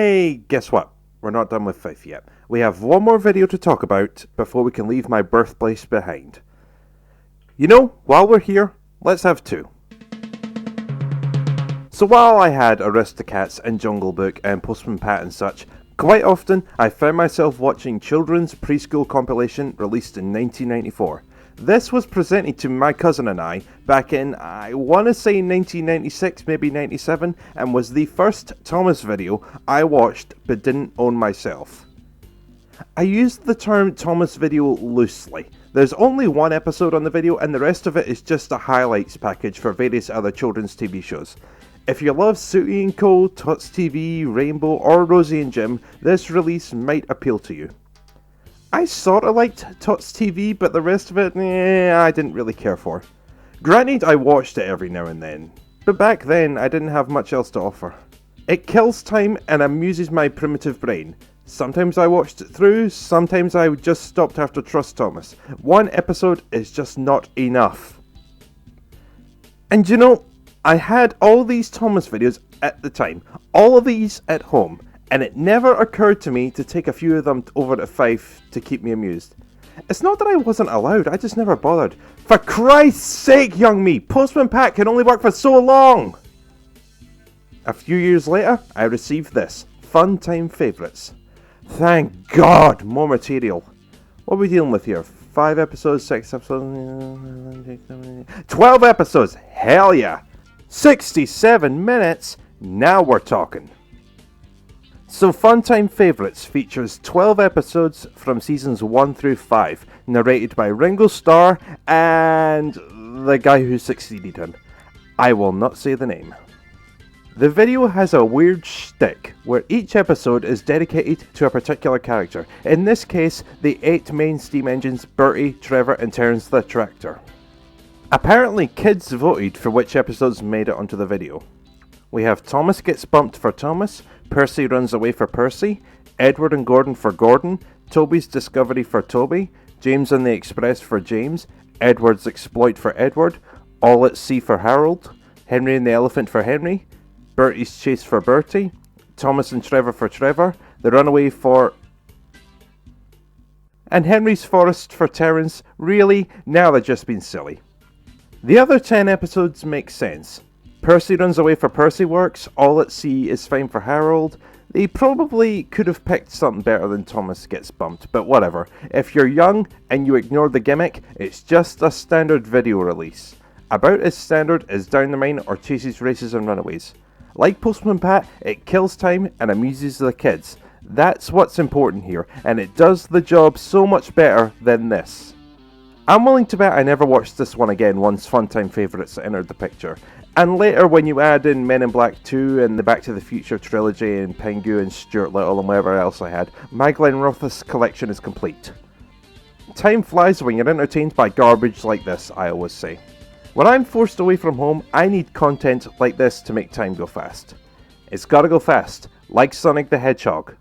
Hey, guess what? We're not done with Fife yet. We have one more video to talk about before we can leave my birthplace behind. You know, while we're here, let's have two. So while I had Aristocats and Jungle Book and Postman Pat and such, quite often I found myself watching children's preschool compilation released in 1994. This was presented to my cousin and I back in, I want to say 1996, maybe 97, and was the first Thomas video I watched but didn't own myself. I used the term Thomas video loosely. There's only one episode on the video and the rest of it is just a highlights package for various other children's TV shows. If you love Sooty & Co, Tots TV, Rainbow or Rosie and Jim, this release might appeal to you. I sorta liked Tots TV, but the rest of it, I didn't really care for. Granted, I watched it every now and then, but back then I didn't have much else to offer. It kills time and amuses my primitive brain. Sometimes I watched it through, sometimes I just stopped after Trust Thomas. One episode is just not enough. And you know, I had all these Thomas videos at the time, all of these at home, and it never occurred to me to take a few of them over to Fife to keep me amused. It's not that I wasn't allowed, I just never bothered. For Christ's sake, young me, Postman Pat can only work for so long! A few years later, I received this, Fun Time Favourites. Thank God, more material. What are we dealing with here? 5 episodes, 6 episodes, 12 episodes, hell yeah! 67 minutes, now we're talking. So Fun Time Favourites features 12 episodes from seasons 1 through 5, narrated by Ringo Starr and the guy who succeeded him. I will not say the name. The video has a weird shtick, where each episode is dedicated to a particular character. In this case, the 8 main steam engines, Bertie, Trevor and Terence the Tractor. Apparently kids voted for which episodes made it onto the video. We have Thomas Gets Bumped for Thomas, Percy Runs Away for Percy, Edward and Gordon for Gordon, Toby's Discovery for Toby, James and the Express for James, Edward's Exploit for Edward, All at Sea for Harold, Henry and the Elephant for Henry, Bertie's Chase for Bertie, Thomas and Trevor for Trevor, The Runaway for... and Henry's Forest for Terence. Really? Now they're just being silly. The other 10 episodes make sense. Percy Runs Away for Percy works, All at Sea is fine for Harold. They probably could have picked something better than Thomas Gets Bumped, but whatever. If you're young and you ignore the gimmick, it's just a standard video release. About as standard as Down the Mine or Chases, Races and Runaways. Like Postman Pat, it kills time and amuses the kids. That's what's important here, and it does the job so much better than this. I'm willing to bet I never watched this one again once Fun Time Favourites entered the picture. And later when you add in Men in Black 2 and the Back to the Future trilogy and Pingu and Stuart Little and whatever else I had, my Glen Rothis collection is complete. Time flies when you're entertained by garbage like this, I always say. When I'm forced away from home, I need content like this to make time go fast. It's gotta go fast, like Sonic the Hedgehog.